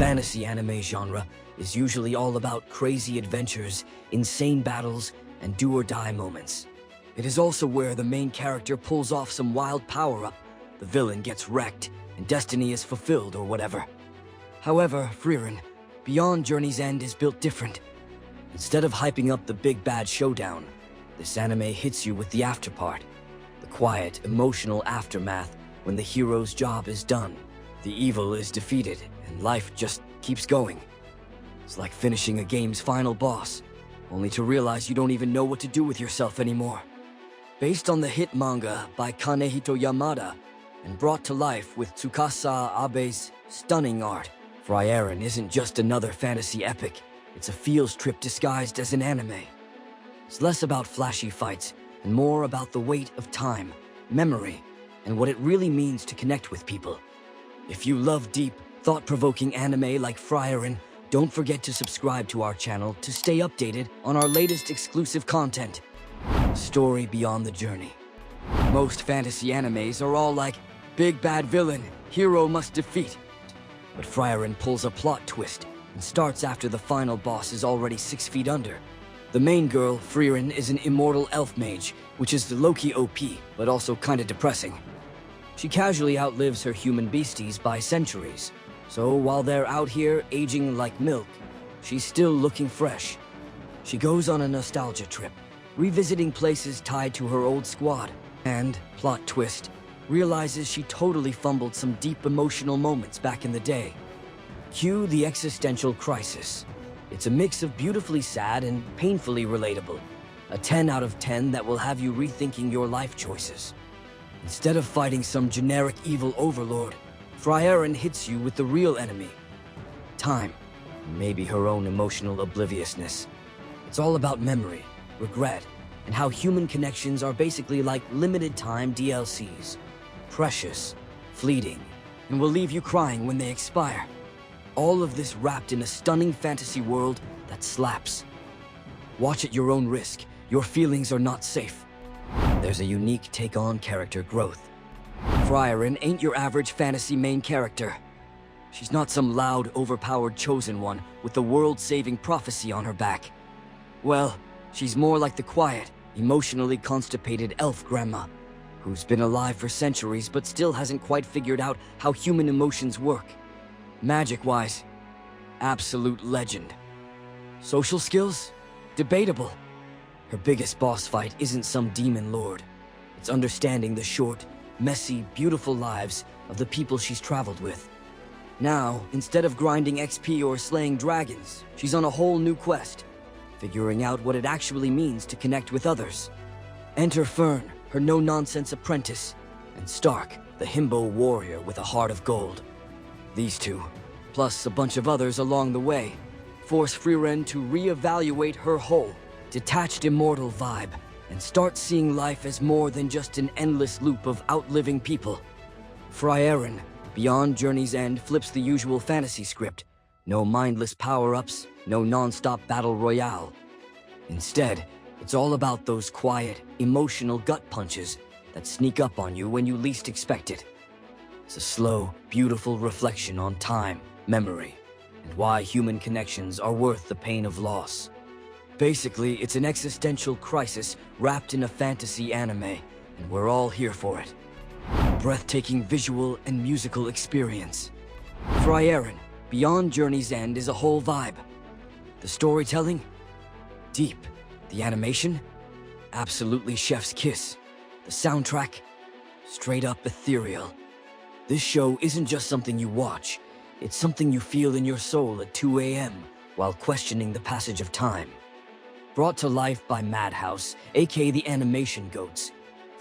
fantasy anime genre is usually all about crazy adventures, insane battles, and do-or-die moments. It is also where the main character pulls off some wild power-up, the villain gets wrecked, and destiny is fulfilled or whatever. However, Frieren, Beyond Journey's End is built different. Instead of hyping up the big bad showdown, this anime hits you with the afterpart, the quiet, emotional aftermath when the hero's job is done. The evil is defeated, and life just keeps going. It's like finishing a game's final boss, only to realize you don't even know what to do with yourself anymore. Based on the hit manga by Kanehito Yamada, and brought to life with Tsukasa Abe's stunning art, Frieren isn't just another fantasy epic, it's a feels trip disguised as an anime. It's less about flashy fights, and more about the weight of time, memory, and what it really means to connect with people. If you love deep, thought-provoking anime like Frieren, don't forget to subscribe to our channel to stay updated on our latest exclusive content. Story beyond the journey. Most fantasy animes are all like, big bad villain, hero must defeat. But Frieren pulls a plot twist and starts after the final boss is already 6 feet under. The main girl, Frieren, is an immortal elf mage, which is the low-key OP, but also kinda depressing. She casually outlives her human beasties by centuries, so while they're out here aging like milk, she's still looking fresh. She goes on a nostalgia trip, revisiting places tied to her old squad, and, plot twist, realizes she totally fumbled some deep emotional moments back in the day. Cue the existential crisis. It's a mix of beautifully sad and painfully relatable. A 10 out of 10 that will have you rethinking your life choices. Instead of fighting some generic evil overlord, Frieren hits you with the real enemy. Time, and maybe her own emotional obliviousness. It's all about memory, regret, and how human connections are basically like limited-time DLCs. Precious, fleeting, and will leave you crying when they expire. All of this wrapped in a stunning fantasy world that slaps. Watch at your own risk. Your feelings are not safe. There's a unique take on character growth. Frieren ain't your average fantasy main character. She's not some loud, overpowered chosen one with the world-saving prophecy on her back. Well, she's more like the quiet, emotionally constipated elf grandma, who's been alive for centuries but still hasn't quite figured out how human emotions work. Magic-wise, absolute legend. Social skills? Debatable. Her biggest boss fight isn't some demon lord. It's understanding the short, messy, beautiful lives of the people she's traveled with. Now, instead of grinding XP or slaying dragons, she's on a whole new quest, figuring out what it actually means to connect with others. Enter Fern, her no-nonsense apprentice, and Stark, the himbo warrior with a heart of gold. These two, plus a bunch of others along the way, force Frieren to re-evaluate her whole, detached immortal vibe, and start seeing life as more than just an endless loop of outliving people. Frieren, Beyond Journey's End flips the usual fantasy script. No mindless power-ups, no non-stop battle royale. Instead, it's all about those quiet, emotional gut punches that sneak up on you when you least expect it. It's a slow, beautiful reflection on time, memory, and why human connections are worth the pain of loss. Basically, it's an existential crisis wrapped in a fantasy anime, and we're all here for it. Breathtaking visual and musical experience. Frieren, Beyond Journey's End is a whole vibe. The storytelling? Deep. The animation? Absolutely chef's kiss. The soundtrack? Straight up ethereal. This show isn't just something you watch, it's something you feel in your soul at 2 a.m. while questioning the passage of time. Brought to life by Madhouse, aka the animation goats,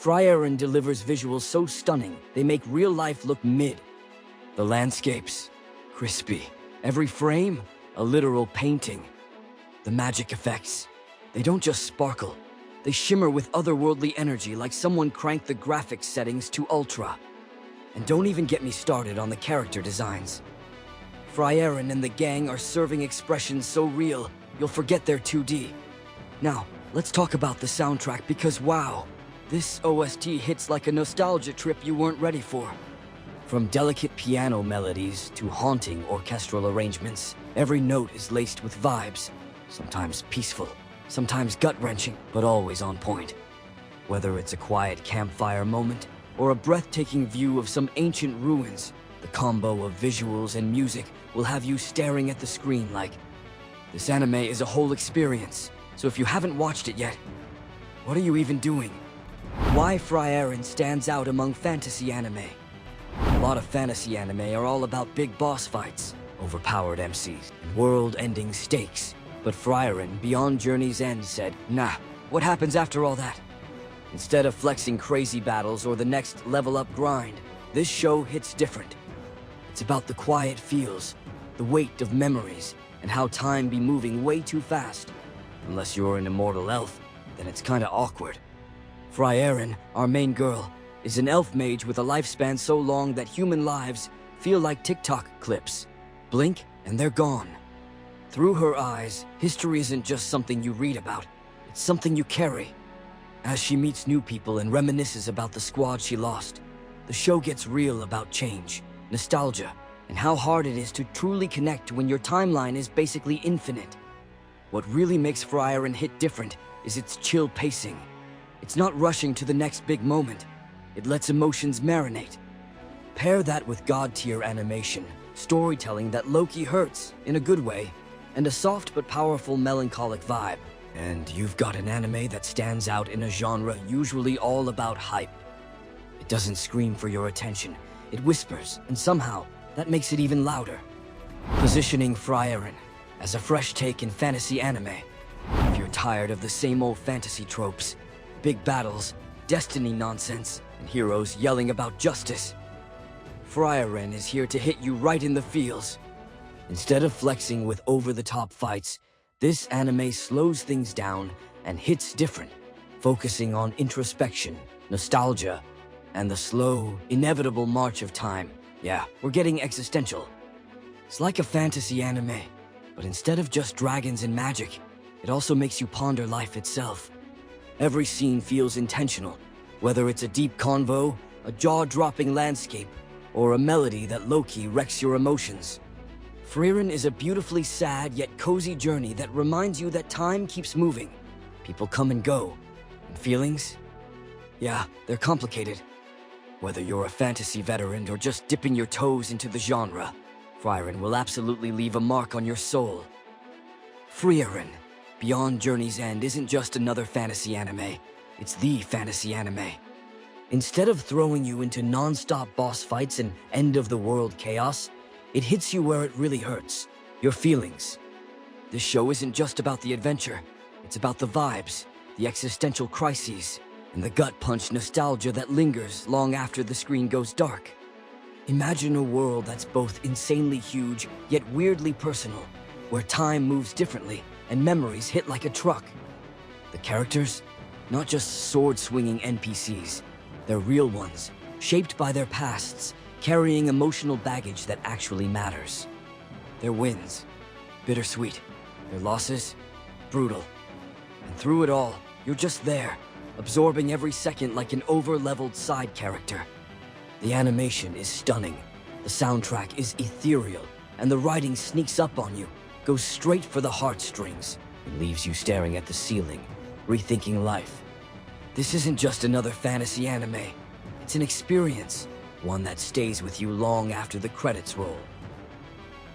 Frieren delivers visuals so stunning they make real life look mid. The landscapes, crispy. Every frame, a literal painting. The magic effects, they don't just sparkle, they shimmer with otherworldly energy like someone cranked the graphics settings to ultra. And don't even get me started on the character designs. Frieren and the gang are serving expressions so real, you'll forget they're 2D. Now, let's talk about the soundtrack because wow, this OST hits like a nostalgia trip you weren't ready for. From delicate piano melodies to haunting orchestral arrangements, every note is laced with vibes, sometimes peaceful, sometimes gut-wrenching, but always on point. Whether it's a quiet campfire moment or a breathtaking view of some ancient ruins, the combo of visuals and music will have you staring at the screen like, this anime is a whole experience, so if you haven't watched it yet, what are you even doing? Why Frieren stands out among fantasy anime? A lot of fantasy anime are all about big boss fights, overpowered MCs, and world-ending stakes. But Frieren, Beyond Journey's End, said, nah, what happens after all that? Instead of flexing crazy battles or the next level-up grind, this show hits different. It's about the quiet feels, the weight of memories, and how time be moving way too fast. Unless you're an immortal elf, then it's kinda awkward. Frieren, our main girl, is an elf mage with a lifespan so long that human lives feel like TikTok clips. Blink, and they're gone. Through her eyes, history isn't just something you read about, it's something you carry. As she meets new people and reminisces about the squad she lost, the show gets real about change, nostalgia, and how hard it is to truly connect when your timeline is basically infinite. What really makes Frieren hit different is its chill pacing. It's not rushing to the next big moment. It lets emotions marinate. Pair that with god-tier animation, storytelling that low-key hurts in a good way, and a soft but powerful melancholic vibe. And you've got an anime that stands out in a genre usually all about hype. It doesn't scream for your attention, it whispers, and somehow, that makes it even louder. Positioning Frieren as a fresh take in fantasy anime. If you're tired of the same old fantasy tropes, big battles, destiny nonsense, and heroes yelling about justice, Frieren is here to hit you right in the feels. Instead of flexing with over-the-top fights, this anime slows things down and hits different, focusing on introspection, nostalgia, and the slow, inevitable march of time. Yeah, we're getting existential. It's like a fantasy anime, but instead of just dragons and magic, it also makes you ponder life itself. Every scene feels intentional, whether it's a deep convo, a jaw-dropping landscape, or a melody that low-key wrecks your emotions. Frieren is a beautifully sad yet cozy journey that reminds you that time keeps moving. People come and go. And feelings? Yeah, they're complicated. Whether you're a fantasy veteran or just dipping your toes into the genre, Frieren will absolutely leave a mark on your soul. Frieren, Beyond Journey's End isn't just another fantasy anime, it's the fantasy anime. Instead of throwing you into non-stop boss fights and end-of-the-world chaos, it hits you where it really hurts, your feelings. This show isn't just about the adventure, it's about the vibes, the existential crises, and the gut-punch nostalgia that lingers long after the screen goes dark. Imagine a world that's both insanely huge, yet weirdly personal, where time moves differently and memories hit like a truck. The characters? Not just sword-swinging NPCs. They're real ones, shaped by their pasts, carrying emotional baggage that actually matters. Their wins, bittersweet. Their losses, brutal. And through it all, you're just there, absorbing every second like an over-leveled side character. The animation is stunning, the soundtrack is ethereal, and the writing sneaks up on you, goes straight for the heartstrings, and leaves you staring at the ceiling, rethinking life. This isn't just another fantasy anime, it's an experience, one that stays with you long after the credits roll.